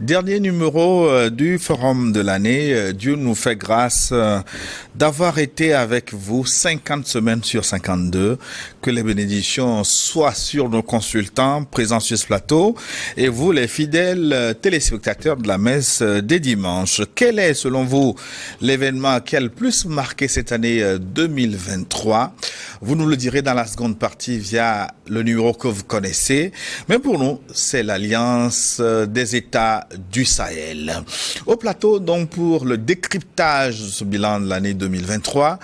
Dernier numéro du Forum de l'année. Dieu nous fait grâce d'avoir été avec vous 50 semaines sur 52. Que les bénédictions soient sur nos consultants présents sur ce plateau et vous, les fidèles téléspectateurs de la messe des dimanches. Quel est, selon vous, l'événement qui a le plus marqué cette année 2023? Vous nous le direz dans la seconde partie via le numéro que vous connaissez. Mais pour nous, c'est l'Alliance des États du Sahel. Au plateau, donc, pour le décryptage de ce bilan de l'année 2023,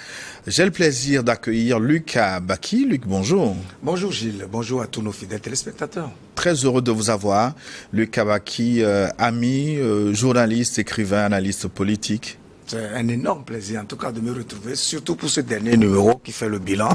j'ai le plaisir d'accueillir Luc Abaki. Luc, bonjour. Bonjour Gilles, bonjour à tous nos fidèles téléspectateurs. Très heureux de vous avoir. Luc Abaki, ami, journaliste, écrivain, analyste politique. C'est un énorme plaisir en tout cas de me retrouver, surtout pour ce dernier numéro qui fait le bilan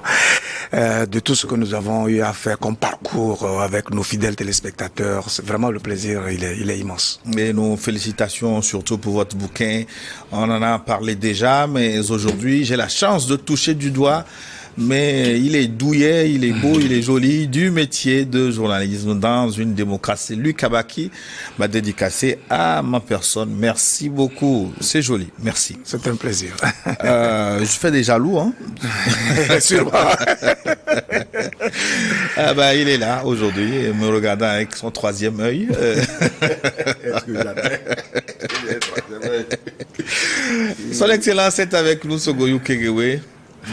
de tout ce que nous avons eu à faire comme parcours avec nos fidèles téléspectateurs. C'est vraiment le plaisir, il est immense. Et nos félicitations surtout pour votre bouquin. On en a parlé déjà, mais aujourd'hui j'ai la chance de toucher du doigt. Mais il est douillet, il est beau, il est joli, du métier de journalisme dans une démocratie. Luc Abaki m'a dédicacé à ma personne. Merci beaucoup. C'est joli. Merci. C'est un plaisir. Je fais des jaloux, hein. Sûrement. Ah bah, il est là aujourd'hui, me regardant avec son troisième œil. Son Excellence est avec nous, Sogoyou Kegewe.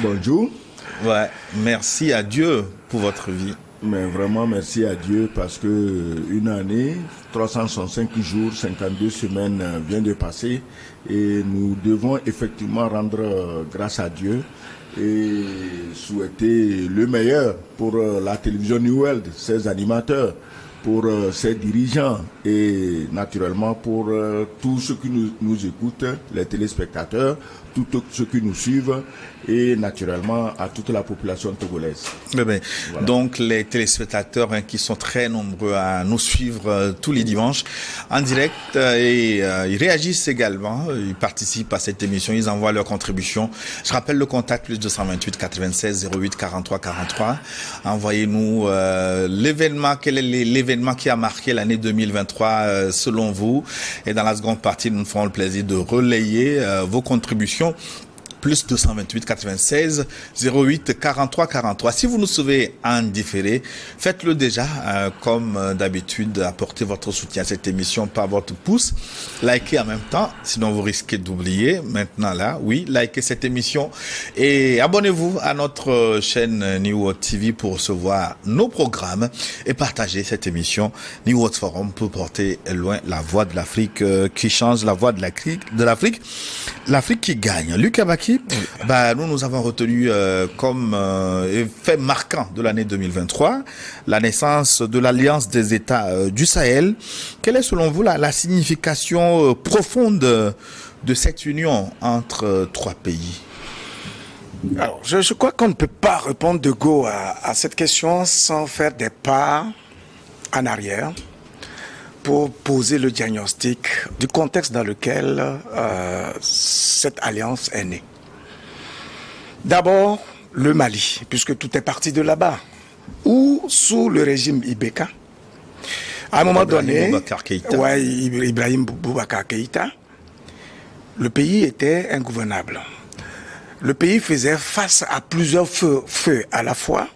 Bonjour. Ouais, merci à Dieu pour votre vie. Mais vraiment merci à Dieu parce que une année, 365 jours, 52 semaines vient de passer et nous devons effectivement rendre grâce à Dieu et souhaiter le meilleur pour la télévision New World, ses animateurs, pour ses dirigeants et naturellement pour tous ceux qui nous écoutent, les téléspectateurs, tous ceux qui nous suivent et naturellement à toute la population togolaise. Mais ben, voilà. Donc les téléspectateurs qui sont très nombreux à nous suivre tous les dimanches en direct et ils réagissent également, ils participent à cette émission, ils envoient leurs contributions. Je rappelle le contact plus 228 96 08 43 43. Envoyez-nous l'événement, quel est l'événement qui a marqué l'année 2023 selon vous. Et dans la seconde partie, nous nous ferons le plaisir de relayer vos contributions. Plus 228 96 08 43 43. Si vous nous suivez en différé, faites-le déjà comme d'habitude, apportez votre soutien à cette émission par votre pouce, likez en même temps, sinon vous risquez d'oublier. Maintenant là, oui, likez cette émission et abonnez-vous à notre chaîne New World TV pour recevoir nos programmes et partagez cette émission New World Forum pour porter loin la voix de l'Afrique qui change, la voix de l'Afrique, l'Afrique qui gagne. Luc Abaki, bah, nous avons retenu comme fait marquant de l'année 2023 la naissance de l'Alliance des États du Sahel. Quelle est selon vous la signification profonde de cette union entre trois pays? Alors, je crois qu'on ne peut pas répondre de go à cette question sans faire des pas en arrière pour poser le diagnostic du contexte dans lequel cette alliance est née. D'abord, le Mali, puisque tout est parti de là-bas, où sous le régime Ibeka, à un moment donné, Ibrahim Boubacar Keïta, le pays était ingouvernable. Le pays faisait face à plusieurs feux à la fois.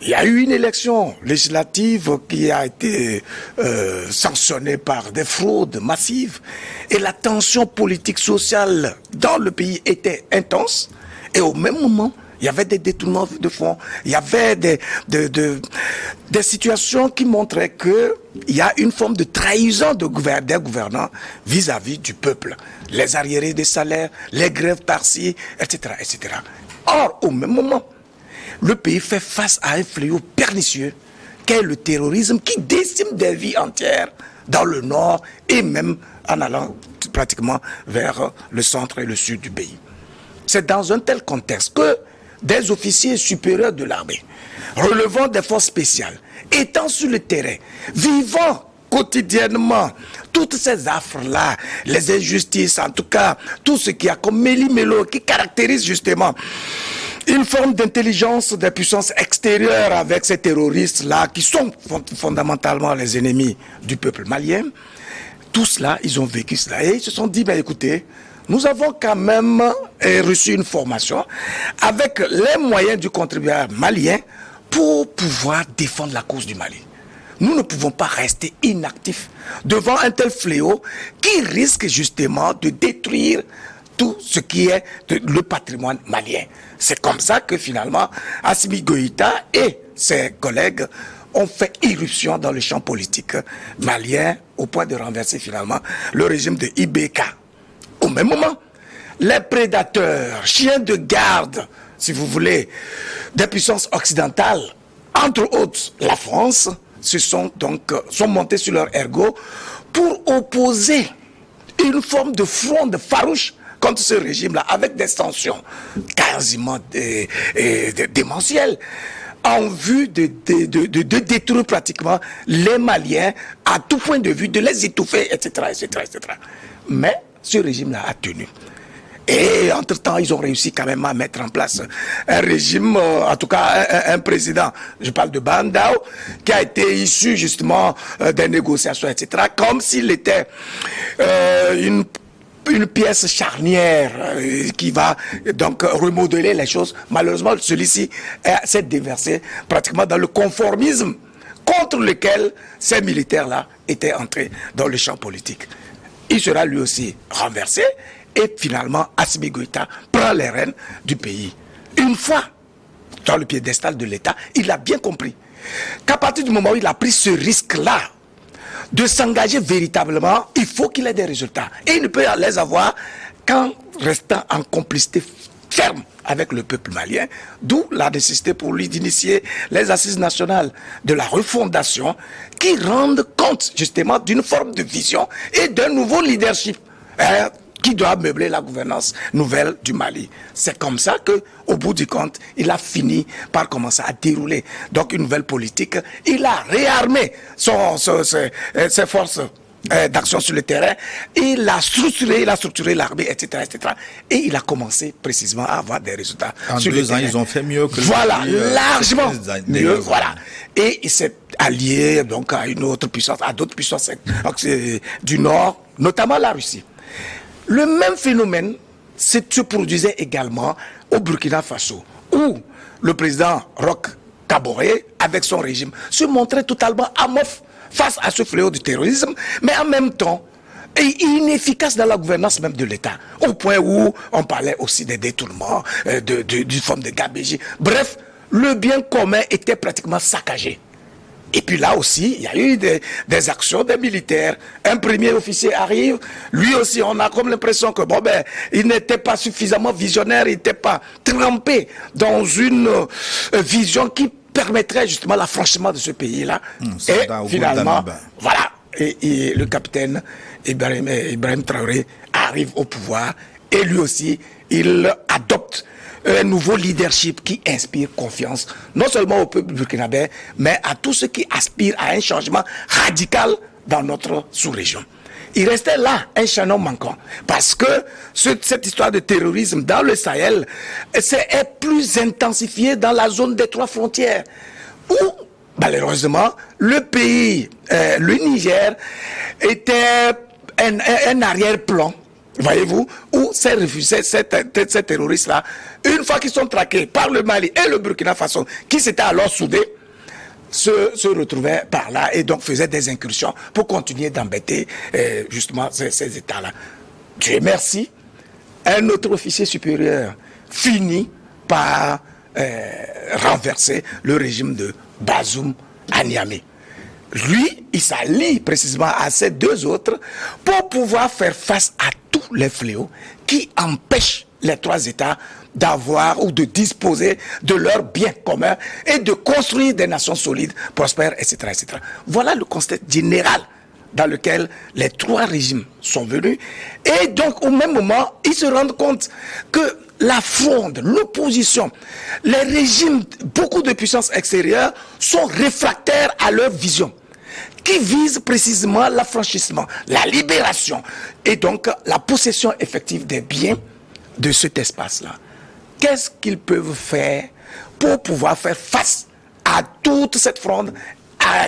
Il y a eu une élection législative qui a été sanctionnée par des fraudes massives et la tension politique sociale dans le pays était intense. Et au même moment, il y avait des détournements de fonds, il y avait des situations qui montraient qu'il y a une forme de trahison des gouvernants vis-à-vis du peuple. Les arriérés des salaires, les grèves par-ci, etc., etc. Or, au même moment, le pays fait face à un fléau pernicieux qu'est le terrorisme qui décime des vies entières dans le nord et même en allant pratiquement vers le centre et le sud du pays. C'est dans un tel contexte que des officiers supérieurs de l'armée, relevant des forces spéciales, étant sur le terrain, vivant quotidiennement toutes ces affres-là, les injustices, en tout cas, tout ce qui a comme méli-mélo, qui caractérise justement une forme d'intelligence des puissances extérieures avec ces terroristes-là, qui sont fondamentalement les ennemis du peuple malien, tout cela, ils ont vécu cela. Et ils se sont dit, ben écoutez, nous avons quand même reçu une formation avec les moyens du contribuable malien pour pouvoir défendre la cause du Mali. Nous ne pouvons pas rester inactifs devant un tel fléau qui risque justement de détruire tout ce qui est le patrimoine malien. C'est comme ça que finalement Assimi Goïta et ses collègues ont fait irruption dans le champ politique malien au point de renverser finalement le régime de IBK. Au même moment, les prédateurs, chiens de garde, si vous voulez, des puissances occidentales, entre autres la France, sont montés sur leur ergot pour opposer une forme de fronde farouche contre ce régime-là, avec des sanctions quasiment démentielles, en vue de détruire pratiquement les Maliens à tout point de vue, de les étouffer, etc., etc., etc. Mais ce régime-là a tenu. Et entre-temps, ils ont réussi quand même à mettre en place un régime, en tout cas un président, je parle de Bandao, qui a été issu justement des négociations, etc., comme s'il était une pièce charnière qui va donc remodeler les choses. Malheureusement, celui-ci s'est déversé pratiquement dans le conformisme contre lequel ces militaires-là étaient entrés dans le champ politique. Il sera lui aussi renversé et finalement Assimi Goïta prend les rênes du pays. Une fois dans le piédestal de l'État, il a bien compris qu'à partir du moment où il a pris ce risque-là de s'engager véritablement, il faut qu'il ait des résultats. Et il ne peut les avoir qu'en restant en complicité ferme avec le peuple malien, d'où la nécessité pour lui d'initier les assises nationales de la refondation qui rendent compte justement d'une forme de vision et d'un nouveau leadership qui doit meubler la gouvernance nouvelle du Mali. C'est comme ça que, au bout du compte, il a fini par commencer à dérouler donc une nouvelle politique. Il a réarmé ses forces d'action sur le terrain, il a structuré l'armée, etc., etc. Et il a commencé précisément à avoir des résultats. En sur 2 ans, ils ont fait mieux que voilà, largement mieux, voilà. Années. Et il s'est allié donc à une autre puissance, à d'autres puissances du Nord, notamment la Russie. Le même phénomène se produisait également au Burkina Faso, où le président Roch Kaboré, avec son régime, se montrait totalement amorphe face à ce fléau du terrorisme, mais en même temps inefficace dans la gouvernance même de l'État, au point où on parlait aussi des détournements, d'une forme de gabégie. Bref, le bien commun était pratiquement saccagé. Et puis là aussi, il y a eu des actions des militaires. Un premier officier arrive, lui aussi, on a comme l'impression que il n'était pas suffisamment visionnaire, il n'était pas trempé dans une vision qui permettrait justement l'affranchissement de ce pays-là. Et finalement, voilà, et le capitaine Ibrahim Traoré arrive au pouvoir, et lui aussi, il adopte un nouveau leadership qui inspire confiance, non seulement au peuple burkinabé, mais à tous ceux qui aspirent à un changement radical dans notre sous-région. Il restait là un chaînon manquant, parce que cette histoire de terrorisme dans le Sahel est plus intensifiée dans la zone des 3 frontières, où malheureusement le pays, le Niger, était un arrière-plan. Voyez-vous, où ces terroristes-là, une fois qu'ils sont traqués par le Mali et le Burkina Faso, qui s'étaient alors soudés, se retrouvaient par là et donc faisaient des incursions pour continuer d'embêter justement ces États-là. Dieu merci, un autre officier supérieur finit par renverser le régime de Bazoum à Niamey. Lui, il s'allie précisément à ces 2 autres pour pouvoir faire face à tous les fléaux qui empêchent les 3 États d'avoir ou de disposer de leurs biens communs et de construire des nations solides, prospères, etc., etc. Voilà le constat général dans lequel les 3 régimes sont venus. Et donc, au même moment, ils se rendent compte que la fronde, l'opposition, les régimes, beaucoup de puissances extérieures sont réfractaires à leur vision, qui vise précisément l'affranchissement, la libération et donc la possession effective des biens de cet espace-là. Qu'est-ce qu'ils peuvent faire pour pouvoir faire face à toute cette fronde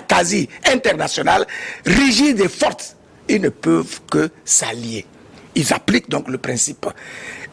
quasi internationale, rigide et forte, ils ne peuvent que s'allier. Ils appliquent donc le principe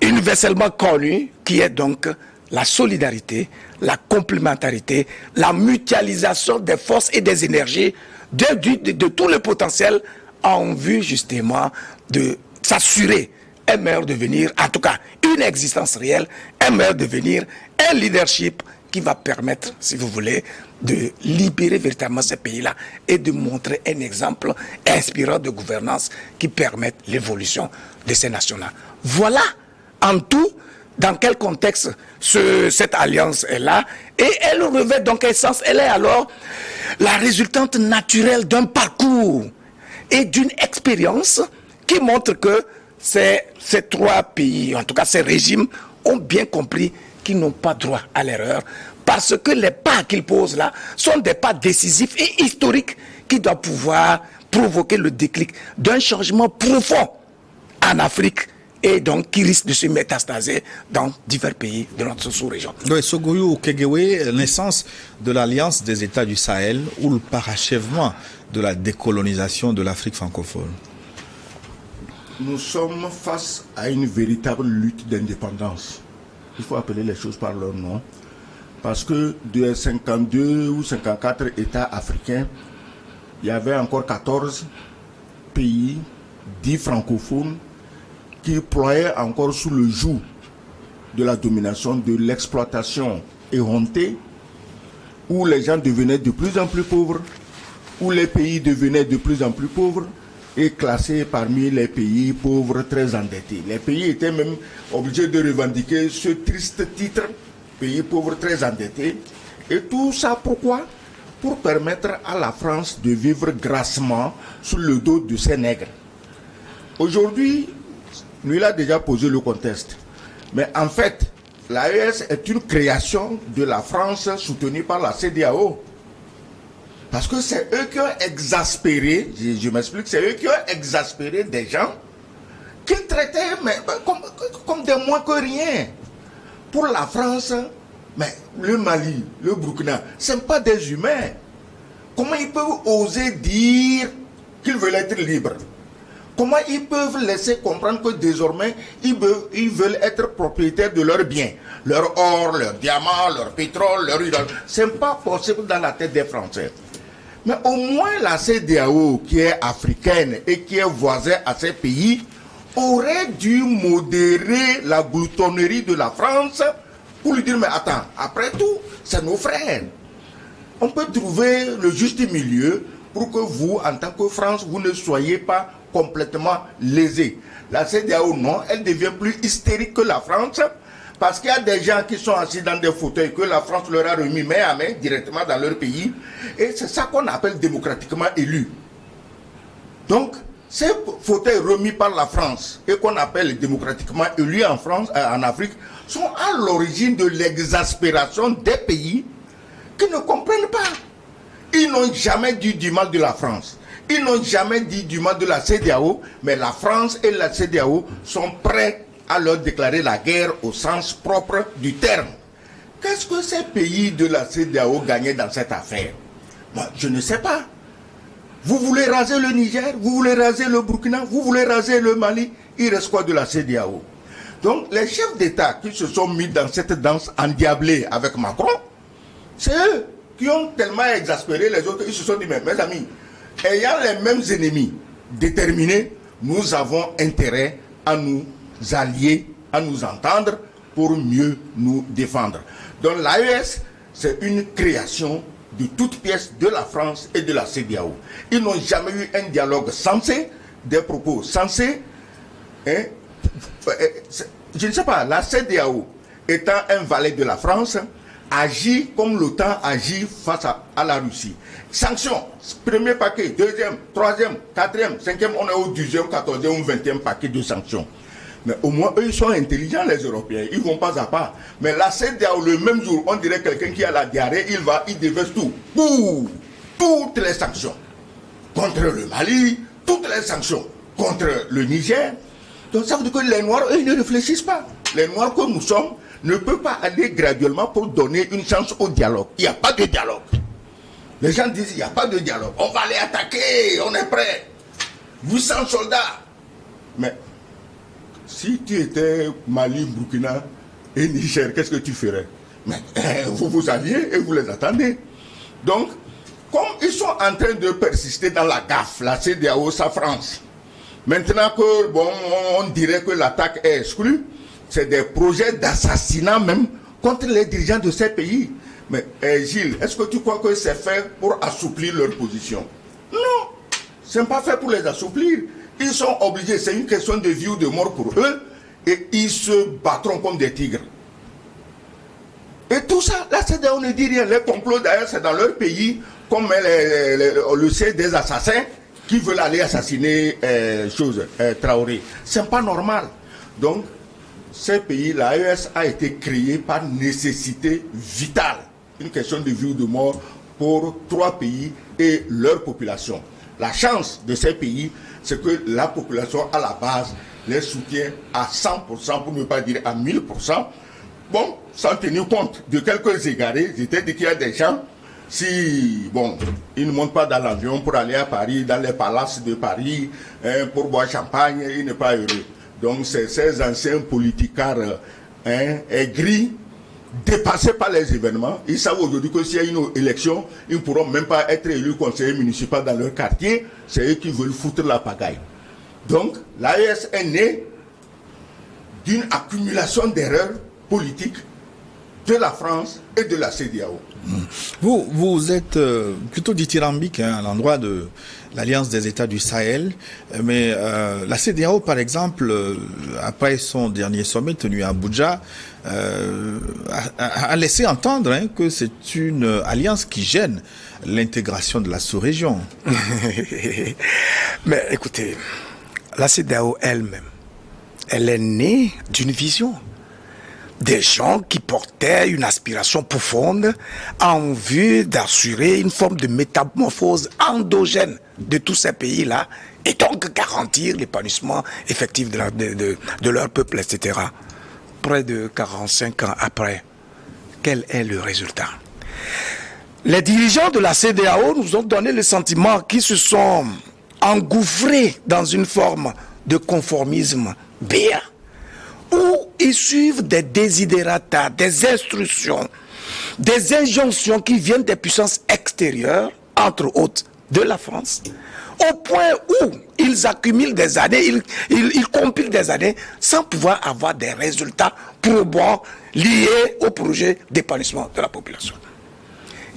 universellement connu qui est donc la solidarité, la complémentarité, la mutualisation des forces et des énergies de tout le potentiel en vue justement de s'assurer un meilleur devenir, en tout cas une existence réelle, un meilleur devenir, un leadership qui va permettre, si vous voulez, de libérer véritablement ces pays-là et de montrer un exemple inspirant de gouvernance qui permette l'évolution de ces nations-là. Voilà en tout dans quel contexte cette alliance est là, et elle revêt donc un sens, elle est alors la résultante naturelle d'un parcours et d'une expérience qui montre que ces trois pays, en tout cas ces régimes, ont bien compris qu'ils n'ont pas droit à l'erreur, parce que les pas qu'ils posent là sont des pas décisifs et historiques qui doivent pouvoir provoquer le déclic d'un changement profond en Afrique et donc qui risque de se métastaser dans divers pays de notre sous-région. Oui, Sogoyou Kegewe, naissance de l'Alliance des États du Sahel ou le parachèvement de la décolonisation de l'Afrique francophone. Nous sommes face à une véritable lutte d'indépendance. Il faut appeler les choses par leur nom. Parce que de 52 ou 54 États africains, il y avait encore 14 pays dits francophones qui ployaient encore sous le joug de la domination, de l'exploitation éhontée, où les gens devenaient de plus en plus pauvres, où les pays devenaient de plus en plus pauvres et classés parmi les pays pauvres très endettés. Les pays étaient même obligés de revendiquer ce triste titre, pays pauvres très endettés. Et tout ça pourquoi ? Pour permettre à la France de vivre grassement sous le dos de ses nègres. Aujourd'hui, lui il a déjà posé le contexte. Mais en fait, l'AES est une création de la France soutenue par la CEDEAO. Parce que c'est eux qui ont exaspéré, je m'explique, c'est eux qui ont exaspéré des gens qu'ils traitaient comme des moins que rien. Pour la France, mais le Mali, le Burkina, ce ne sont pas des humains. Comment ils peuvent oser dire qu'ils veulent être libres? Comment ils peuvent laisser comprendre que désormais, ils veulent être propriétaires de leurs biens? Leur or, leurs diamants, leur pétrole, leur uranium. Ce n'est pas possible dans la tête des Français. Mais au moins la CEDEAO, qui est africaine et qui est voisine à ces pays, aurait dû modérer la gloutonnerie de la France pour lui dire, mais attends, après tout, c'est nos frères. On peut trouver le juste milieu pour que vous, en tant que France, vous ne soyez pas complètement lésés. La CEDEAO, non, elle devient plus hystérique que la France, parce qu'il y a des gens qui sont assis dans des fauteuils que la France leur a remis main à main directement dans leur pays, et c'est ça qu'on appelle démocratiquement élus. Donc, ces fauteuils remis par la France et qu'on appelle démocratiquement élus en France, en Afrique, sont à l'origine de l'exaspération des pays qui ne comprennent pas. Ils n'ont jamais dit du mal de la France. Ils n'ont jamais dit du mal de la CEDEAO, mais la France et la CEDEAO sont prêts à leur déclarer la guerre au sens propre du terme. Qu'est-ce que ces pays de la CEDEAO gagnaient dans cette affaire? Moi, je ne sais pas. Vous voulez raser le Niger, vous voulez raser le Burkina, vous voulez raser le Mali, il reste quoi de la CEDEAO? Donc les chefs d'État qui se sont mis dans cette danse endiablée avec Macron, c'est eux qui ont tellement exaspéré les autres, ils se sont dit, mais mes amis, ayant les mêmes ennemis déterminés, nous avons intérêt à nous allier, à nous entendre pour mieux nous défendre. Donc l'AES, c'est une création de toutes pièces de la France et de la CEDEAO. Ils n'ont jamais eu un dialogue sensé, des propos sensés. Hein? Je ne sais pas, la CEDEAO, étant un valet de la France, agit comme l'OTAN agit face à la Russie. Sanctions, premier paquet, deuxième, troisième, quatrième, cinquième, on est au 10e, 14e ou 20e paquet de sanctions. Mais au moins, eux, ils sont intelligents, les Européens. Ils ne vont pas à part. Mais la CEDEAO, le même jour, on dirait quelqu'un qui a la diarrhée, il déverse tout. Toutes les sanctions. Contre le Mali, toutes les sanctions. Contre le Niger. Donc ça veut dire que les Noirs, eux, ils ne réfléchissent pas. Les Noirs que nous sommes ne peuvent pas aller graduellement pour donner une chance au dialogue. Il n'y a pas de dialogue. Les gens disent, il n'y a pas de dialogue. On va les attaquer, on est prêt. 800 soldats. Mais si tu étais Mali, Burkina et Niger, qu'est-ce que tu ferais? Mais vous vous alliez et vous les attendez. Donc, comme ils sont en train de persister dans la gaffe, la CEDEAO, sa France, maintenant que, bon, on dirait que l'attaque est exclue, c'est des projets d'assassinat même contre les dirigeants de ces pays. Mais Gilles, est-ce que tu crois que c'est fait pour assouplir leur position? Non, ce n'est pas fait pour les assouplir. Ils sont obligés, c'est une question de vie ou de mort pour eux, et ils se battront comme des tigres. Et tout ça, la CEDEAO ne dit rien. Les complots, d'ailleurs, c'est dans leur pays, comme on le sait, des assassins qui veulent aller assassiner Traoré. C'est pas normal. Donc, ces pays, l'AES a été créé par nécessité vitale. Une question de vie ou de mort pour 3 pays et leur population. La chance de ces pays, c'est que la population, à la base, les soutient à 100%, pour ne pas dire à 1000%. Bon, sans tenir compte de quelques égarés, c'est-à-dire qu'il y a des gens, si, bon, ils ne montent pas dans l'avion pour aller à Paris, dans les palaces de Paris, pour boire champagne, ils ne sont pas heureux. Donc, c'est ces anciens politicards aigris, dépassés par les événements. Ils savent aujourd'hui que s'il y a une élection, ils ne pourront même pas être élus conseillers municipaux dans leur quartier. C'est eux qui veulent foutre la pagaille. Donc, l'AES est née d'une accumulation d'erreurs politiques de la France et de la CEDEAO. Vous êtes plutôt dithyrambique à l'endroit de l'Alliance des États du Sahel, mais la CEDEAO, par exemple, après son dernier sommet tenu à Abuja, a laissé entendre que c'est une alliance qui gêne l'intégration de la sous-région. Mais écoutez, la CEDEAO elle-même, elle est née d'une vision. Des gens qui portaient une aspiration profonde en vue d'assurer une forme de métamorphose endogène de tous ces pays-là et donc garantir l'épanouissement effectif de leur peuple, etc. Près de 45 ans après, quel est le résultat? Les dirigeants de la CEDEAO nous ont donné le sentiment qu'ils se sont engouffrés dans une forme de conformisme béat, où ils suivent des desiderata, des instructions, des injonctions qui viennent des puissances extérieures, entre autres de la France, au point où ils accumulent des années, ils compilent des années sans pouvoir avoir des résultats probants liés au projet d'épanouissement de la population.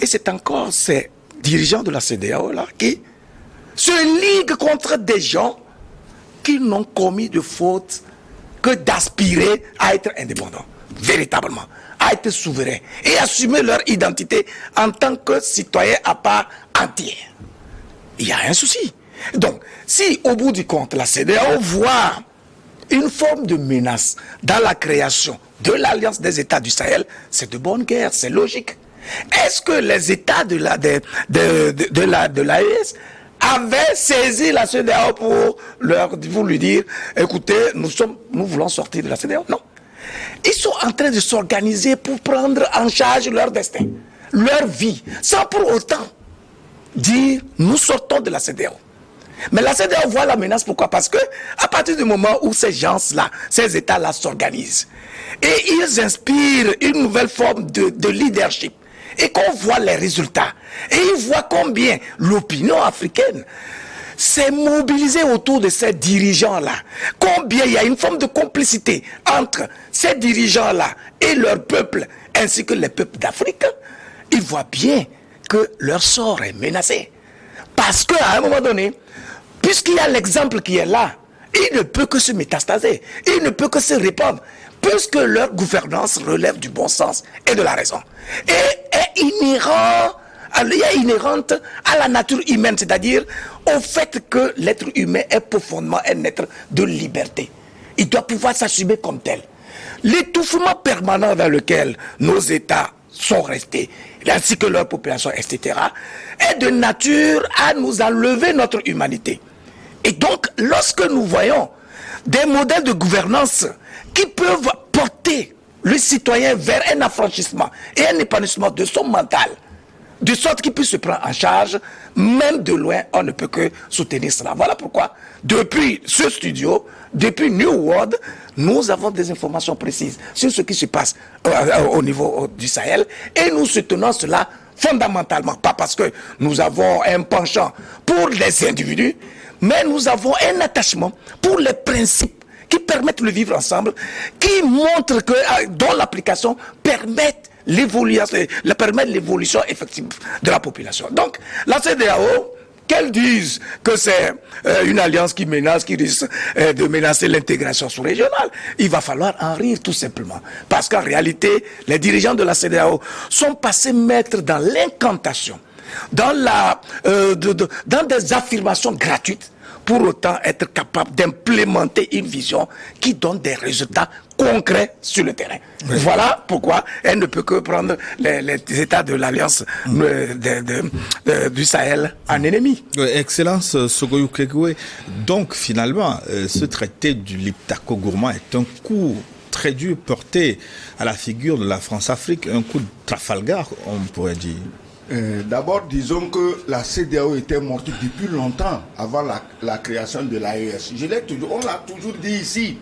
Et c'est encore ces dirigeants de la CEDEAO là qui se liguent contre des gens qui n'ont commis de faute que d'aspirer à être indépendants, véritablement, à être souverains et assumer leur identité en tant que citoyens à part entière. Il y a un souci. Donc, si au bout du compte, la CEDEAO voit une forme de menace dans la création de l'Alliance des États du Sahel, c'est de bonne guerre, c'est logique. Est-ce que les États de l'AES avaient saisi la CEDEAO pour lui dire, écoutez, nous voulons sortir de la CEDEAO? Non. Ils sont en train de s'organiser pour prendre en charge leur destin, leur vie, sans pour autant dire, nous sortons de la CEDEAO. Mais la CEDEAO voit la menace, pourquoi? Parce que à partir du moment où ces gens-là, ces États-là s'organisent, et ils inspirent une nouvelle forme de leadership, et qu'on voit les résultats, et ils voient combien l'opinion africaine s'est mobilisée autour de ces dirigeants-là, combien il y a une forme de complicité entre ces dirigeants-là et leur peuple, ainsi que les peuples d'Afrique, ils voient bien que leur sort est menacé. Parce qu'à un moment donné, puisqu'il y a l'exemple qui est là, il ne peut que se métastaser, il ne peut que se répandre, puisque leur gouvernance relève du bon sens et de la raison. Et est inhérente à la nature humaine, c'est-à-dire au fait que l'être humain est profondément un être de liberté. Il doit pouvoir s'assumer comme tel. L'étouffement permanent dans lequel nos États sont restés, ainsi que leur population, etc., est de nature à nous enlever notre humanité. Et donc, lorsque nous voyons des modèles de gouvernance qui peuvent porter le citoyen vers un affranchissement et un épanouissement de son mental, de sorte qu'il puisse se prendre en charge. Même de loin, on ne peut que soutenir cela. Voilà pourquoi, depuis ce studio, depuis New World, nous avons des informations précises sur ce qui se passe au niveau du Sahel, et nous soutenons cela fondamentalement, pas parce que nous avons un penchant pour les individus, mais nous avons un attachement pour les principes qui permettent le vivre ensemble, qui montrent que, dont l'application permet l'évolution effective de la population. Donc, la CEDEAO, qu'elles disent que c'est une alliance qui menace, qui risque de menacer l'intégration sous-régionale, il va falloir en rire tout simplement. Parce qu'en réalité, les dirigeants de la CEDEAO sont passés maîtres dans l'incantation, dans des affirmations gratuites, pour autant être capables d'implémenter une vision qui donne des résultats concrets sur le terrain. Oui. Voilà pourquoi elle ne peut que prendre les États de l'Alliance du Sahel en ennemi. Excellence Sogoyou Kegoué. Donc finalement, ce traité du Liptako-Gourmand est un coup très dur porté à la figure de la France-Afrique, un coup de Trafalgar, on pourrait dire. D'abord, disons que la CEDEAO était morte depuis longtemps avant la création de l'AES. On l'a toujours dit ici.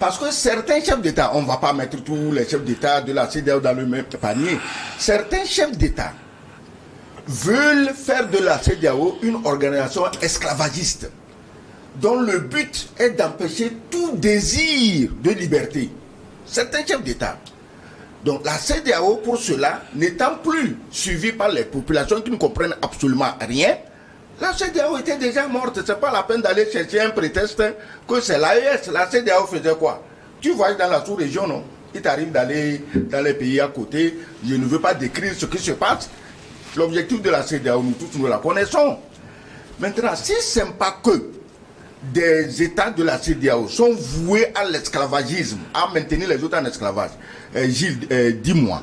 Parce que certains chefs d'État, on ne va pas mettre tous les chefs d'État de la CEDEAO dans le même panier, certains chefs d'État veulent faire de la CEDEAO une organisation esclavagiste dont le but est d'empêcher tout désir de liberté. Certains chefs d'État. Donc la CEDEAO, pour cela, n'étant plus suivie par les populations qui ne comprennent absolument rien, la CEDEAO était déjà morte. Ce n'est pas la peine d'aller chercher un prétexte que c'est l'AES. La CEDEAO faisait quoi? Tu voyages dans la sous-région, non? Il t'arrive d'aller dans les pays à côté. Je ne veux pas décrire ce qui se passe. L'objectif de la CEDEAO, nous tous, nous la connaissons. Maintenant, si ce n'est pas que des États de la CEDEAO sont voués à l'esclavagisme, à maintenir les autres en esclavage, Gilles, dis-moi,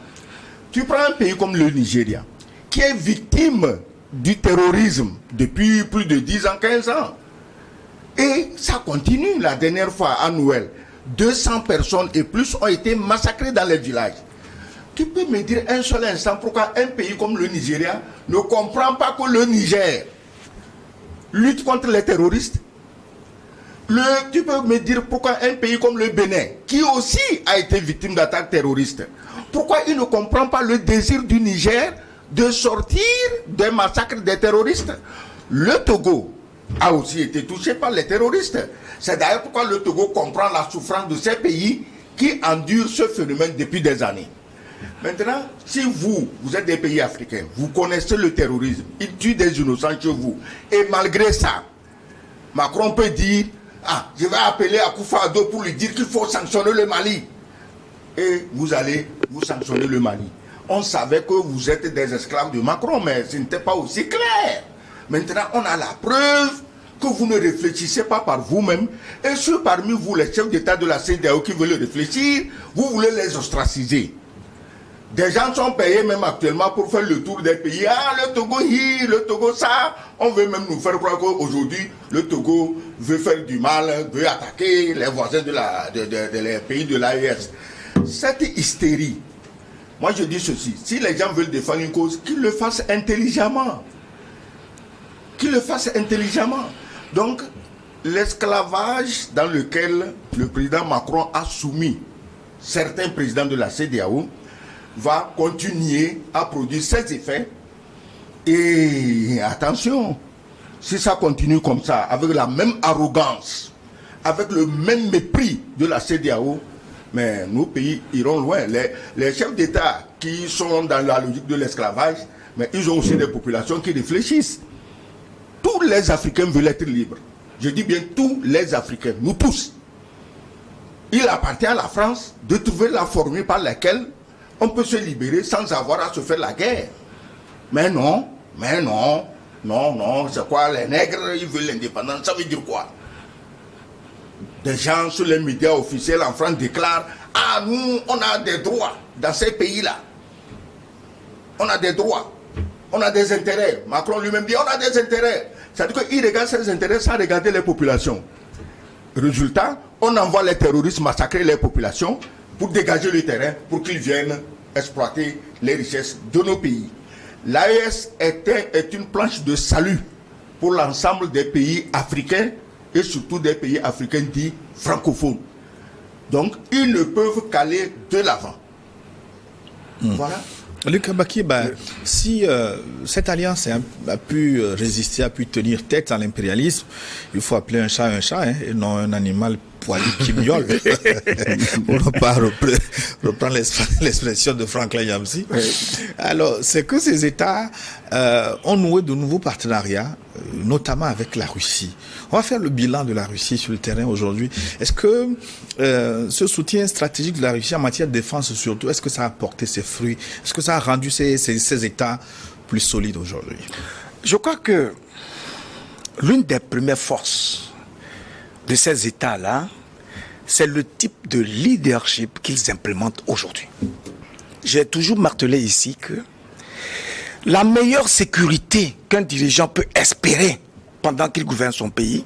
tu prends un pays comme le Nigeria, qui est victime du terrorisme depuis plus de 10 ans, 15 ans. Et ça continue. La dernière fois, à Noël, 200 personnes et plus ont été massacrées dans les villages. Tu peux me dire un seul instant pourquoi un pays comme le Nigeria ne comprend pas que le Niger lutte contre les terroristes? Tu peux me dire pourquoi un pays comme le Bénin, qui aussi a été victime d'attaques terroristes, pourquoi il ne comprend pas le désir du Niger de sortir des massacres des terroristes? Le Togo a aussi été touché par les terroristes. C'est d'ailleurs pourquoi le Togo comprend la souffrance de ces pays qui endurent ce phénomène depuis des années. Maintenant, si vous êtes des pays africains, vous connaissez le terrorisme, il tue des innocents chez vous, et malgré ça, Macron peut dire: ah, je vais appeler Akufo-Addo pour lui dire qu'il faut sanctionner le Mali. Et vous allez vous sanctionner le Mali. On savait que vous êtes des esclaves de Macron, mais ce n'était pas aussi clair. Maintenant, on a la preuve que vous ne réfléchissez pas par vous-même. Et ceux parmi vous, les chefs d'État de la CEDEAO qui veulent réfléchir, vous voulez les ostraciser. Des gens sont payés même actuellement pour faire le tour des pays. Ah, le Togo, le Togo, ça. On veut même nous faire croire qu'aujourd'hui, le Togo veut faire du mal, veut attaquer les voisins des pays de l'AES. Cette hystérie, moi je dis ceci, si les gens veulent défendre une cause, qu'ils le fassent intelligemment. Qu'ils le fassent intelligemment. Donc, l'esclavage dans lequel le président Macron a soumis certains présidents de la CEDEAO va continuer à produire ses effets. Et attention, si ça continue comme ça, avec la même arrogance, avec le même mépris de la CEDEAO, mais nos pays iront loin. Les chefs d'État qui sont dans la logique de l'esclavage, mais ils ont aussi des populations qui réfléchissent. Tous les Africains veulent être libres. Je dis bien tous les Africains, nous tous. Il appartient à la France de trouver la formule par laquelle on peut se libérer sans avoir à se faire la guerre. Mais non, c'est quoi, les nègres, ils veulent l'indépendance, ça veut dire quoi? Des gens sur les médias officiels en France déclarent: ah, nous, on a des droits dans ces pays-là. On a des droits, on a des intérêts. Macron lui-même dit: on a des intérêts. C'est-à-dire qu'il regarde ses intérêts sans regarder les populations. Résultat, on envoie les terroristes massacrer les populations pour dégager le terrain, pour qu'ils viennent exploiter les richesses de nos pays. l'AES est une planche de salut pour l'ensemble des pays africains et surtout des pays africains dits francophones. Donc, ils ne peuvent qu'aller de l'avant. Voilà. Luc Mbaki, si cette alliance a pu résister, a pu tenir tête à l'impérialisme, il faut appeler un chat et non un animal poilu qui miaule. Pour ne pas reprendre l'expression de Franklin Yamsi. Oui. Alors, c'est que ces États ont noué de nouveaux partenariats, notamment avec la Russie. On va faire le bilan de la Russie sur le terrain aujourd'hui. Est-ce que ce soutien stratégique de la Russie en matière de défense surtout, est-ce que ça a porté ses fruits? Est-ce que ça a rendu ces États plus solides aujourd'hui? Je crois que l'une des premières forces de ces États-là, c'est le type de leadership qu'ils implémentent aujourd'hui. J'ai toujours martelé ici que la meilleure sécurité qu'un dirigeant peut espérer pendant qu'il gouverne son pays,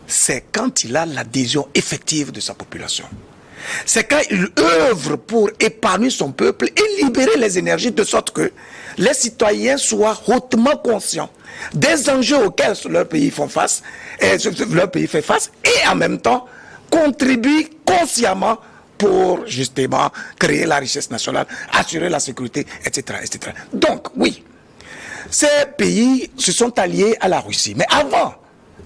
c'est quand il a l'adhésion effective de sa population. C'est quand il œuvre pour épargner son peuple et libérer les énergies de sorte que les citoyens soient hautement conscients des enjeux auxquels leur pays fait face et en même temps contribuent consciemment pour justement créer la richesse nationale, assurer la sécurité, etc., etc. Donc, oui, ces pays se sont alliés à la Russie. Mais avant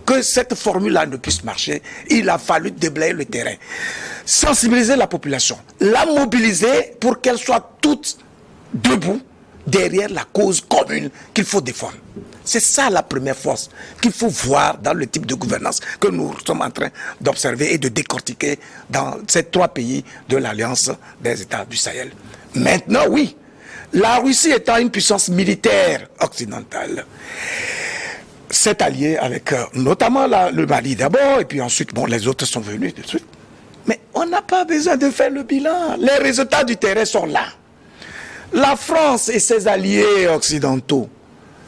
que cette formule-là ne puisse marcher, il a fallu déblayer le terrain, sensibiliser la population, la mobiliser pour qu'elle soit toute debout derrière la cause commune qu'il faut défendre. C'est ça la première force qu'il faut voir dans le type de gouvernance que nous sommes en train d'observer et de décortiquer dans ces 3 pays de l'Alliance des États du Sahel. Maintenant, oui, la Russie étant une puissance militaire occidentale, s'est alliée avec notamment le Mali d'abord, et puis ensuite, les autres sont venus de suite. Mais on n'a pas besoin de faire le bilan. Les résultats du terrain sont là. La France et ses alliés occidentaux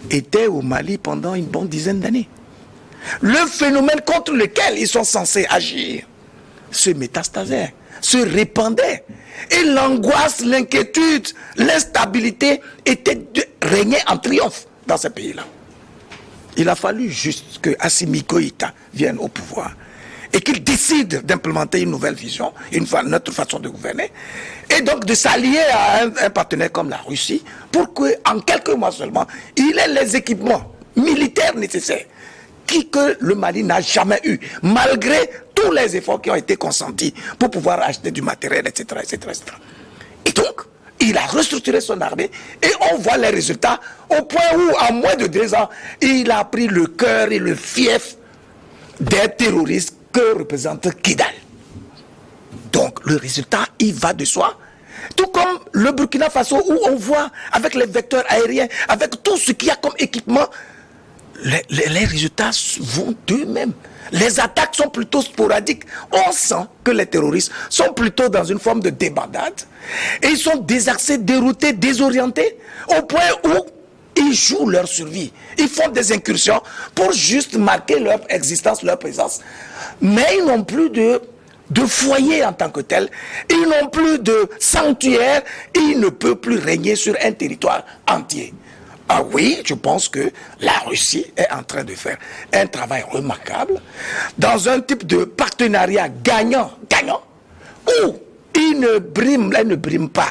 étaient au Mali pendant une bonne dizaine d'années. Le phénomène contre lequel ils sont censés agir se métastasait, se répandait. Et l'angoisse, l'inquiétude, l'instabilité régnaient en triomphe dans ces pays-là. Il a fallu juste que Assimi Goïta vienne au pouvoir et qu'il décide d'implémenter une nouvelle vision, notre façon de gouverner, et donc de s'allier à un partenaire comme la Russie pour qu'en quelques mois seulement, il ait les équipements militaires nécessaires que le Mali n'a jamais eu, malgré tous les efforts qui ont été consentis pour pouvoir acheter du matériel, etc., etc., etc. Et donc, il a restructuré son armée et on voit les résultats au point où, en moins de 2 ans, il a pris le cœur et le fief des terroristes que représente Kidal. Donc, le résultat, il va de soi. Tout comme le Burkina Faso, où on voit avec les vecteurs aériens, avec tout ce qu'il y a comme équipement, les résultats vont d'eux-mêmes. Les attaques sont plutôt sporadiques. On sent que les terroristes sont plutôt dans une forme de débandade. Et ils sont désaxés, déroutés, désorientés, au point où ils jouent leur survie. Ils font des incursions pour juste marquer leur existence, leur présence. Mais ils n'ont plus de foyer en tant que tel. Ils n'ont plus de sanctuaire. Ils ne peuvent plus régner sur un territoire entier. Ah oui, je pense que la Russie est en train de faire un travail remarquable dans un type de partenariat gagnant-gagnant où elle ne brime pas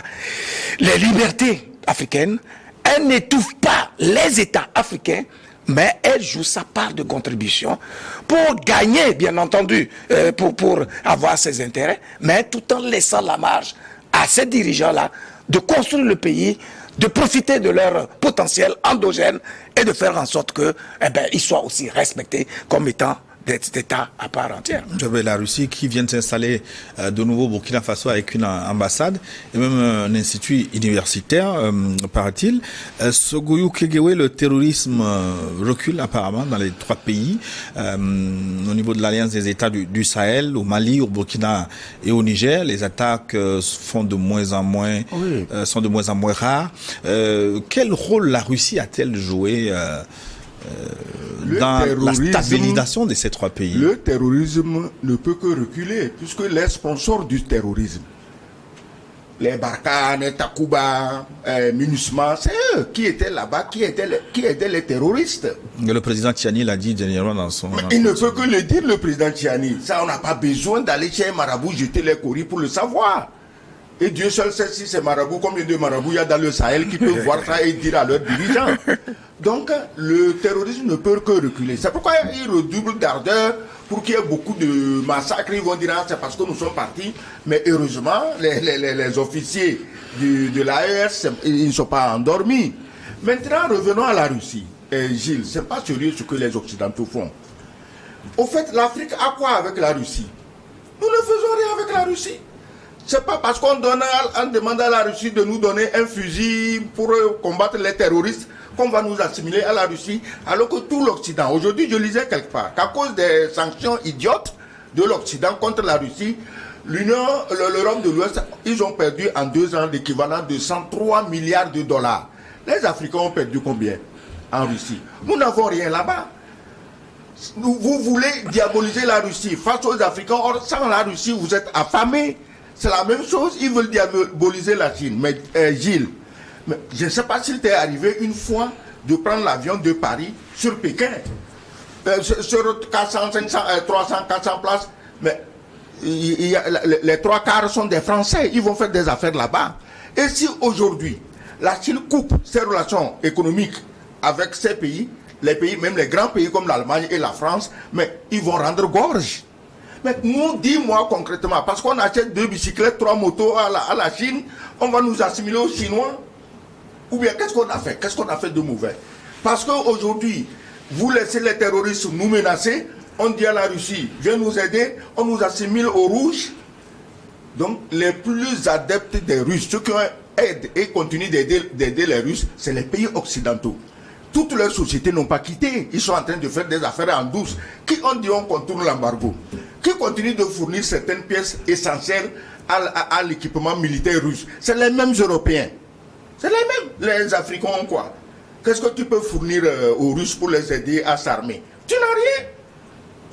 les libertés africaines, elle n'étouffe pas les États africains, mais elle joue sa part de contribution pour gagner, bien entendu, pour avoir ses intérêts, mais tout en laissant la marge à ces dirigeants-là de construire le pays, de profiter de leur potentiel endogène et de faire en sorte qu'ils soient aussi respectés comme étant des États à part entière. La Russie qui vient de s'installer de nouveau au Burkina Faso avec une ambassade et même un institut universitaire, paraît-il. Sogoyou Kegewe, le terrorisme recule apparemment dans les 3 pays, au niveau de l'Alliance des États du Sahel, au Mali, au Burkina et au Niger. Les attaques sont de moins en moins rares. Quel rôle la Russie a-t-elle joué dans la stabilisation de ces 3 pays? Le terrorisme ne peut que reculer, puisque les sponsors du terrorisme les Barkhane, Takuba, MINUSMA, c'est eux qui étaient là-bas, qui aidaient les terroristes. Le président Tchiani l'a dit dernièrement dans son... Mais il ne peut que le dire, le président Tchiani. Ça, on n'a pas besoin d'aller chez un marabout jeter les courriers pour le savoir. Et Dieu seul sait si ces marabouts, combien de marabouts il y a dans le Sahel qui peuvent voir ça et dire à leurs dirigeants. Donc, le terrorisme ne peut que reculer. C'est pourquoi il redouble d'ardeur pour qu'il y ait beaucoup de massacres. Ils vont dire, ah, c'est parce que nous sommes partis. Mais heureusement, les officiers de l'AES, ils ne sont pas endormis. Maintenant, revenons à la Russie. Gilles, ce n'est pas sérieux ce que les Occidentaux font. Au fait, l'Afrique a quoi avec la Russie? Nous ne faisons rien avec la Russie. C'est pas parce qu'on demande à la Russie de nous donner un fusil pour combattre les terroristes qu'on va nous assimiler à la Russie, alors que tout l'Occident, aujourd'hui je lisais quelque part, qu'à cause des sanctions idiotes de l'Occident contre la Russie, l'Europe de l'Ouest, ils ont perdu en 2 ans l'équivalent de 103 milliards de dollars. Les Africains ont perdu combien en Russie? Nous n'avons rien là-bas. Vous voulez diaboliser la Russie face aux Africains, or sans la Russie vous êtes affamés. C'est la même chose, ils veulent diaboliser la Chine. Mais Gilles, je ne sais pas s'il t'est arrivé une fois de prendre l'avion de Paris sur Pékin. Sur 400, 500, 300, 400 places, mais les 3 quarts sont des Français. Ils vont faire des affaires là-bas. Et si aujourd'hui, la Chine coupe ses relations économiques avec ces pays, les pays, même les grands pays comme l'Allemagne et la France, mais ils vont rendre gorge. Mais nous, dis-moi concrètement, parce qu'on achète 2 bicyclettes, 3 motos à la Chine, on va nous assimiler aux Chinois? Ou bien qu'est-ce qu'on a fait? Qu'est-ce qu'on a fait de mauvais? Parce qu'aujourd'hui, vous laissez les terroristes nous menacer, on dit à la Russie, viens nous aider, on nous assimile aux Rouges. Donc les plus adeptes des Russes, ceux qui aident et continuent d'aider les Russes, c'est les pays occidentaux. Toutes leurs sociétés n'ont pas quitté. Ils sont en train de faire des affaires en douce. Qui ont dit on contourne l'embargo? Qui continue de fournir certaines pièces essentielles à l'équipement militaire russe? C'est les mêmes Européens. C'est les mêmes. Les Africains ont quoi? Qu'est-ce que tu peux fournir aux Russes pour les aider à s'armer? Tu n'as rien.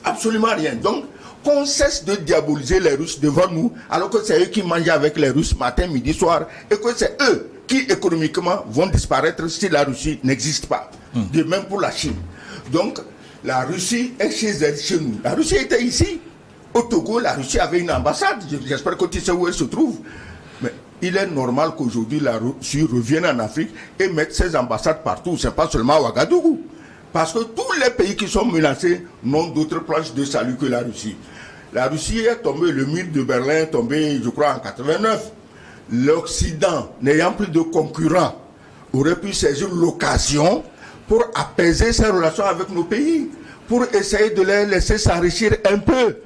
Absolument rien. Donc, qu'on cesse de diaboliser les Russes devant nous, alors que c'est eux qui mangent avec les Russes matin, midi, soir, et que c'est eux qui économiquement vont disparaître si la Russie n'existe pas. De même pour la Chine. Donc, la Russie est chez elle, chez nous. La Russie était ici. Au Togo, la Russie avait une ambassade. J'espère que tu sais où elle se trouve. Mais il est normal qu'aujourd'hui la Russie revienne en Afrique et mette ses ambassades partout. Ce n'est pas seulement à Ouagadougou. Parce que tous les pays qui sont menacés n'ont d'autre planche de salut que la Russie. La Russie est tombée, le mur de Berlin est tombé, je crois, en 89. L'Occident, n'ayant plus de concurrents, aurait pu saisir l'occasion pour apaiser ses relations avec nos pays, pour essayer de les laisser s'enrichir un peu.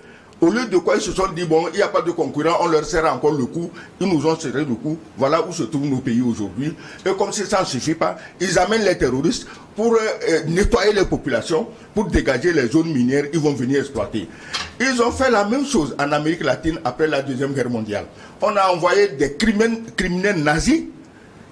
Au lieu de quoi ils se sont dit, bon, il n'y a pas de concurrents, on leur serre encore le cou, ils nous ont serré le cou, voilà où se trouvent nos pays aujourd'hui. Et comme si ça ne suffit pas, ils amènent les terroristes pour nettoyer les populations, pour dégager les zones minières, ils vont venir exploiter. Ils ont fait la même chose en Amérique latine après la Deuxième Guerre mondiale. On a envoyé des criminels nazis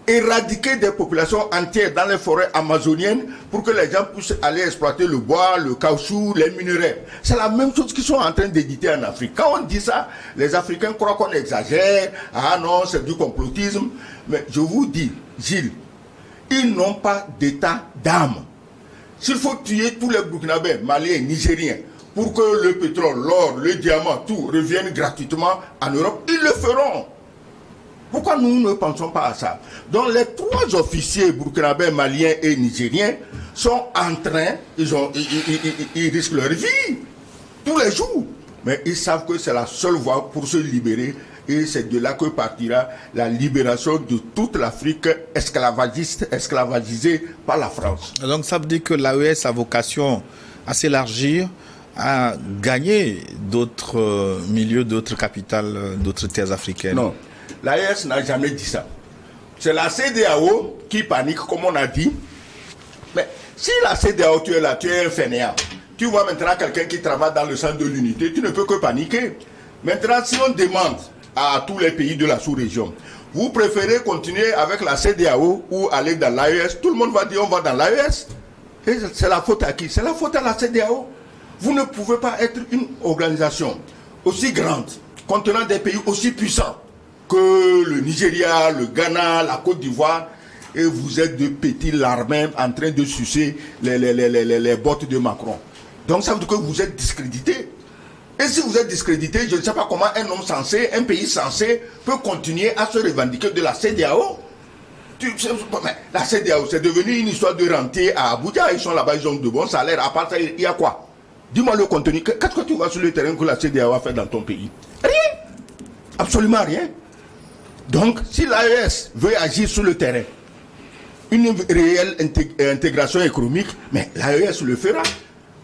éradiquer des populations entières dans les forêts amazoniennes pour que les gens puissent aller exploiter le bois, le caoutchouc, les minerais. C'est la même chose qu'ils sont en train d'éditer en Afrique. Quand on dit ça, les Africains croient qu'on exagère. Ah non, c'est du complotisme. Mais je vous dis, Gilles, ils n'ont pas d'état d'âme. S'il faut tuer tous les Burkinabés, Maliens, Nigériens, pour que le pétrole, l'or, le diamant, tout revienne gratuitement en Europe, ils le feront. Pourquoi nous ne pensons pas à ça? Donc les 3 officiers burkinabés, maliens et nigériens sont en train, ils risquent leur vie tous les jours. Mais ils savent que c'est la seule voie pour se libérer. Et c'est de là que partira la libération de toute l'Afrique esclavagisée par la France. Donc ça veut dire que l'AES a vocation à s'élargir, à gagner d'autres milieux, d'autres capitales, d'autres terres africaines. Non. L'AES n'a jamais dit ça. C'est la CEDEAO qui panique, comme on a dit. Mais si la CEDEAO, tu es là, tu es un fainéant. Tu vois maintenant quelqu'un qui travaille dans le centre de l'unité, tu ne peux que paniquer. Maintenant, si on demande à tous les pays de la sous-région, vous préférez continuer avec la CEDEAO ou aller dans l'AES, tout le monde va dire on va dans l'AES. Et c'est la faute à qui? C'est la faute à la CEDEAO. Vous ne pouvez pas être une organisation aussi grande, contenant des pays aussi puissants. que le Nigeria, le Ghana, la Côte d'Ivoire, et vous êtes de petits larmins en train de sucer les bottes de Macron. Donc ça veut dire que vous êtes discrédité. Et si vous êtes discrédité, je ne sais pas comment un homme sensé, un pays sensé peut continuer à se revendiquer de la CEDEAO. La CEDEAO, c'est devenu une histoire de rentier à Abuja. Ils sont là-bas, ils ont de bons salaires. À part ça, il y a quoi? Dis-moi le contenu. Qu'est-ce que tu vois sur le terrain que la CEDEAO a fait dans ton pays? Rien. Absolument rien. Donc, si l'AES veut agir sur le terrain, une réelle intégration économique, mais l'AES le fera.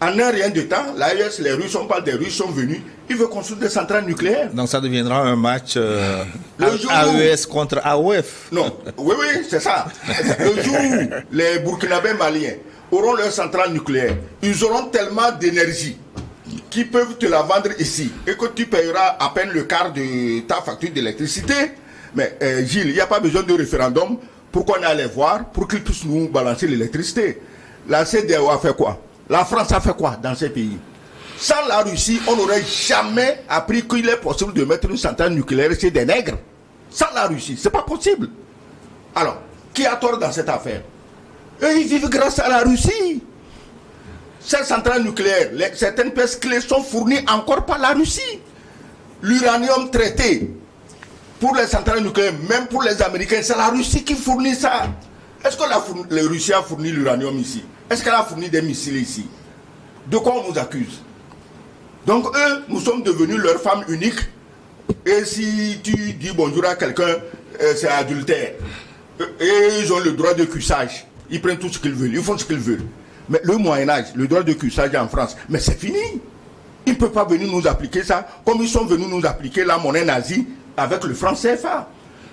En un rien de temps, l'AES, les Russes, on parle des Russes, sont venus, ils veulent construire des centrales nucléaires. Donc ça deviendra un match AES contre AOF. Non, oui, c'est ça. Le jour où les Burkinabés maliens auront leur centrale nucléaire, ils auront tellement d'énergie qu'ils peuvent te la vendre ici et que tu payeras à peine le quart de ta facture d'électricité. Mais Gilles, il n'y a pas besoin de référendum pour qu'on aille les voir, pour qu'ils puissent nous balancer l'électricité. La CEDEAO a fait quoi? La France a fait quoi dans ces pays? Sans la Russie, on n'aurait jamais appris qu'il est possible de mettre une centrale nucléaire chez des nègres. Sans la Russie, c'est pas possible. Alors, qui a tort dans cette affaire? Eux, ils vivent grâce à la Russie. Ces centrales nucléaires, certaines pièces clés sont fournies encore par la Russie. L'uranium traité pour les centrales nucléaires, même pour les Américains, c'est la Russie qui fournit ça. Est-ce que la Russie a fourni l'uranium ici? Est-ce qu'elle a fourni des missiles ici? De quoi on nous accuse? Donc eux, nous sommes devenus leur femme unique. Et si tu dis bonjour à quelqu'un, c'est adultère. Et ils ont le droit de cuissage. Ils prennent tout ce qu'ils veulent, ils font ce qu'ils veulent. Mais le Moyen-Âge, le droit de cuissage en France, mais c'est fini. Ils ne peuvent pas venir nous appliquer ça comme ils sont venus nous appliquer la monnaie nazie avec le franc CFA.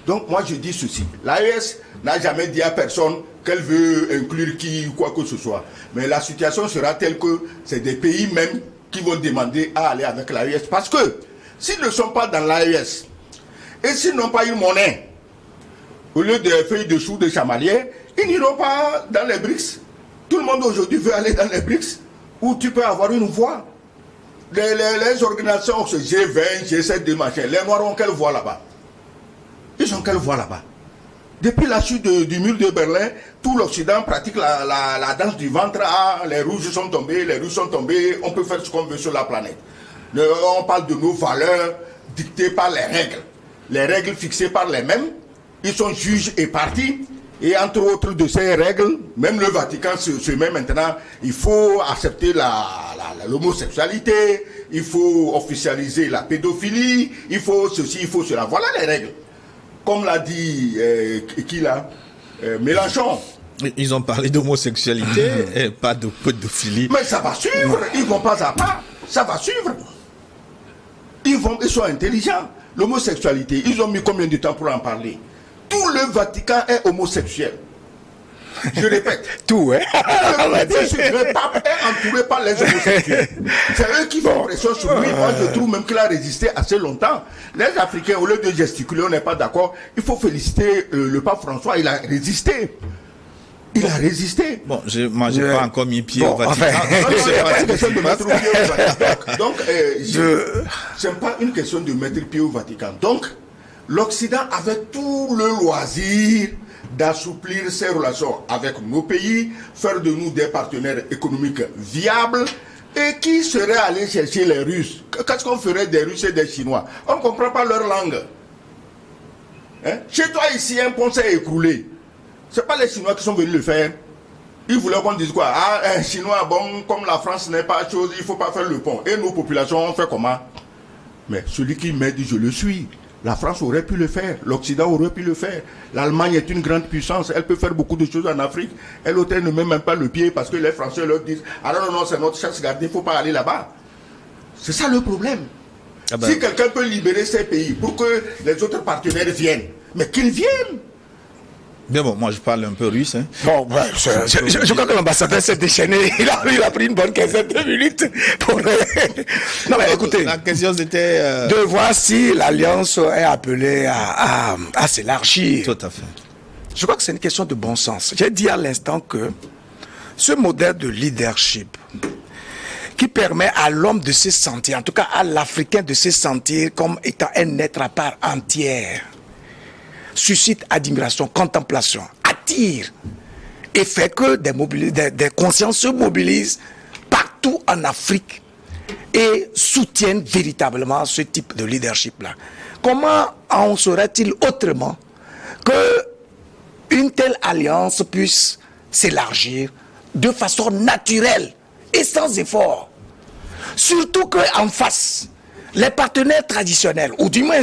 Donc moi je dis ceci, l'AES n'a jamais dit à personne qu'elle veut inclure qui ou quoi que ce soit. Mais la situation sera telle que c'est des pays même qui vont demander à aller avec l'AES. Parce que s'ils ne sont pas dans l'AES et s'ils n'ont pas une monnaie, au lieu des feuilles de chou de chamalier, ils n'iront pas dans les BRICS. Tout le monde aujourd'hui veut aller dans les BRICS où tu peux avoir une voix. Les organisations G20, G7, machin, les Noirs ont quelle voix là-bas? Ils ont quelle voix là-bas? Depuis la chute du mur de Berlin, tout l'Occident pratique la danse du ventre. Ah, les rouges sont tombés, les russes sont tombés, on peut faire ce qu'on veut sur la planète. On parle de nos valeurs dictées par les règles fixées par les mêmes. Ils sont juges et partis. Et entre autres de ces règles, même le Vatican se met maintenant, il faut accepter l'homosexualité, il faut officialiser la pédophilie, il faut ceci, il faut cela. Voilà les règles. Comme l'a dit Mélenchon. Ils ont parlé d'homosexualité et pas de pédophilie. Mais ça va suivre, ils vont pas à pas, ça va suivre. Ils sont intelligents. L'homosexualité, ils ont mis combien de temps pour en parler? Tout le Vatican est homosexuel. Je répète. Tout, hein? Le pape est entouré par les homosexuels. C'est eux qui font pression sur lui. Moi, je trouve même qu'il a résisté assez longtemps. Les Africains, au lieu de gesticuler, on n'est pas d'accord. Il faut féliciter le pape François. Il a résisté. Il a résisté. Bon, moi, j'ai pas encore mis pied au Vatican. Donc, c'est pas une question de mettre pied au Vatican. Donc, l'Occident avait tout le loisir d'assouplir ses relations avec nos pays, faire de nous des partenaires économiques viables, et qui serait allé chercher les Russes? Qu'est-ce qu'on ferait des Russes et des Chinois? On ne comprend pas leur langue. Hein? Chez toi ici, un pont s'est écroulé. Ce n'est pas les Chinois qui sont venus le faire. Ils voulaient qu'on dise quoi? Ah, un Chinois, bon, comme la France n'est pas chose, il ne faut pas faire le pont. Et nos populations, on fait comment? Mais celui qui m'aide, je le suis. La France aurait pu le faire, l'Occident aurait pu le faire. L'Allemagne est une grande puissance, elle peut faire beaucoup de choses en Afrique. Elle ne met même pas le pied parce que les Français leur disent « Ah non, c'est notre chasse gardée, il ne faut pas aller là-bas. » C'est ça le problème. Si quelqu'un peut libérer ces pays pour que les autres partenaires viennent, mais qu'ils viennent. Mais bon, moi je parle un peu russe. Hein. Bon, je crois que l'ambassadeur s'est déchaîné. Il a pris une bonne quinzaine de minutes pour. Non, mais écoutez. La question c'était. De voir si l'alliance est appelée à s'élargir. Tout à fait. Je crois que c'est une question de bon sens. J'ai dit à l'instant que ce modèle de leadership qui permet à l'homme de se sentir, en tout cas à l'Africain de se sentir comme étant un être à part entière, suscite admiration, contemplation, attire et fait que des consciences se mobilisent partout en Afrique et soutiennent véritablement ce type de leadership-là. Comment en serait-il autrement que une telle alliance puisse s'élargir de façon naturelle et sans effort? Surtout qu'en face, les partenaires traditionnels, ou du moins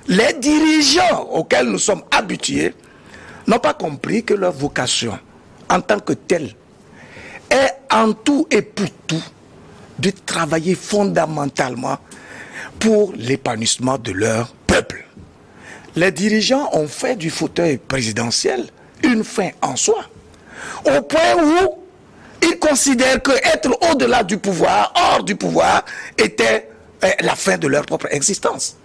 les dirigeants auxquels nous sommes habitués, n'ont pas compris que leur vocation en tant que telle est en tout et pour tout de travailler fondamentalement pour l'épanouissement de leur peuple. Les dirigeants ont fait du fauteuil présidentiel une fin en soi, au point où ils considèrent qu'être au-delà du pouvoir, hors du pouvoir, était la fin de leur propre existence.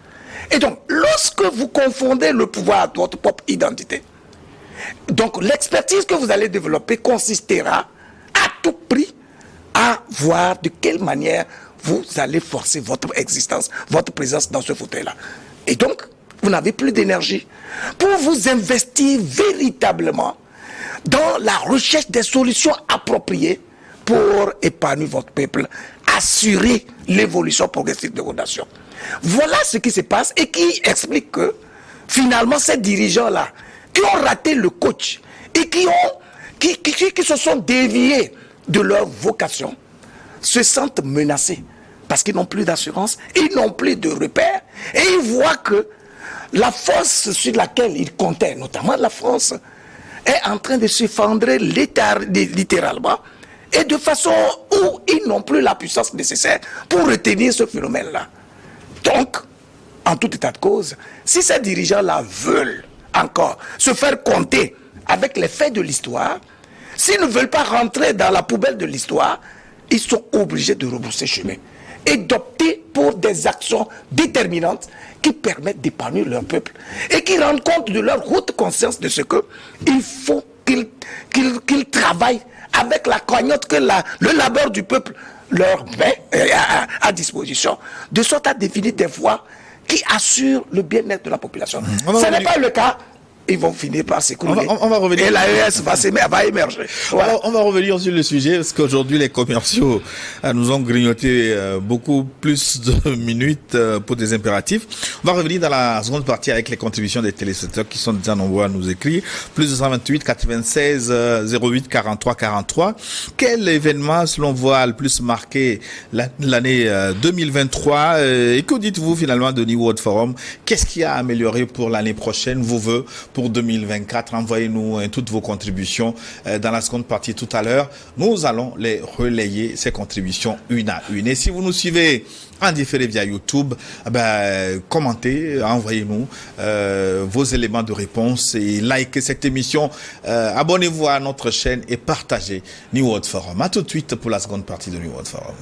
Et donc, lorsque vous confondez le pouvoir à votre propre identité, donc l'expertise que vous allez développer consistera à tout prix à voir de quelle manière vous allez forcer votre existence, votre présence dans ce fauteuil-là. Et donc, vous n'avez plus d'énergie pour vous investir véritablement dans la recherche des solutions appropriées pour épanouir votre peuple, assurer l'évolution progressive de vos nations. Voilà ce qui se passe et qui explique que finalement ces dirigeants-là qui ont raté le coach et qui se sont déviés de leur vocation se sentent menacés parce qu'ils n'ont plus d'assurance, ils n'ont plus de repères et ils voient que la force sur laquelle ils comptaient, notamment la France, est en train de s'effondrer littéralement et de façon où ils n'ont plus la puissance nécessaire pour retenir ce phénomène-là. Donc, en tout état de cause, si ces dirigeants-là veulent encore se faire compter avec les faits de l'histoire, s'ils ne veulent pas rentrer dans la poubelle de l'histoire, ils sont obligés de rebrousser chemin et d'opter pour des actions déterminantes qui permettent d'épanouir leur peuple et qui rendent compte de leur haute conscience de ce qu'il faut qu'ils travaillent avec la cagnotte que le labeur du peuple leur met à disposition, de sorte à définir des voies qui assurent le bien-être de la population. Ce n'est pas le cas. Ils vont finir par s'écrouler. On va revenir. Et l'AES va émerger. Voilà. On va revenir sur le sujet parce qu'aujourd'hui, les commerciaux nous ont grignoté beaucoup plus de minutes pour des impératifs. On va revenir dans la seconde partie avec les contributions des téléspectateurs qui sont déjà nombreux à nous écrire. Plus de 128 96 08 43 43. Quel événement, selon vous, a le plus marqué l'année 2023 et que dites-vous finalement de New World Forum? Qu'est-ce qui a amélioré pour l'année prochaine, vos voeux pour 2024? Envoyez-nous toutes vos contributions dans la seconde partie tout à l'heure. Nous allons les relayer, ces contributions une à une. Et si vous nous suivez en différé via YouTube, commentez, envoyez-nous vos éléments de réponse et likez cette émission. Abonnez-vous à notre chaîne et partagez New World Forum. À tout de suite pour la seconde partie de New World Forum.